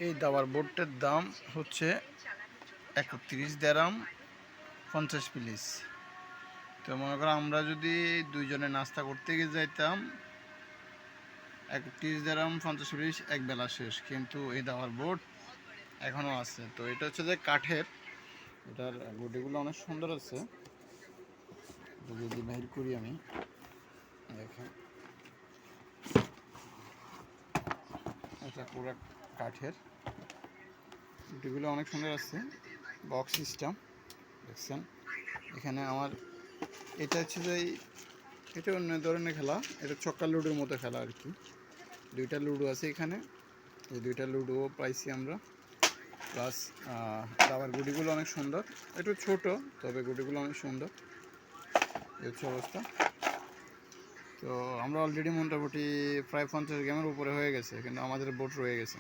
এই দাবার বোর্ডটার দাম হচ্ছে 31 দেরাম 50 পিলিস। তো মনে করো আমরা যদি দুইজনে নাস্তা করতে গিয়ে যাইতাম 31 দেরাম 50 পিলিস এক বেলা শেষ। কিন্তু এই দাবার বোর্ড এখনও আছে। তো এটা হচ্ছে যে কাঠের, এটার গুটিগুলো অনেক সুন্দর আছে। যদি বাহির করি আমি, দেখেন এটা পুরো কাঠের, গুটিগুলো অনেক সুন্দর আছে। বক্স সিস্টেম দেখছেন। এখানে আমার এটা হচ্ছে যে এটা অন্য ধরনের খেলা, এটা ছক্কা লুডোর মতো খেলা আর কি। দুইটা লুডো আছে এখানে, এই দুইটা লুডো পাইছি আমরা। প্লাস দাবার গুটিগুলো অনেক সুন্দর, একটু ছোট তবে গুটিগুলো অনেক সুন্দর। এই হচ্ছে অবস্থা। তো আমরা অলরেডি মোটামুটি প্রায় 50 গেমের উপরে হয়ে গেছে, কিন্তু আমাদের বোট রয়ে গেছে।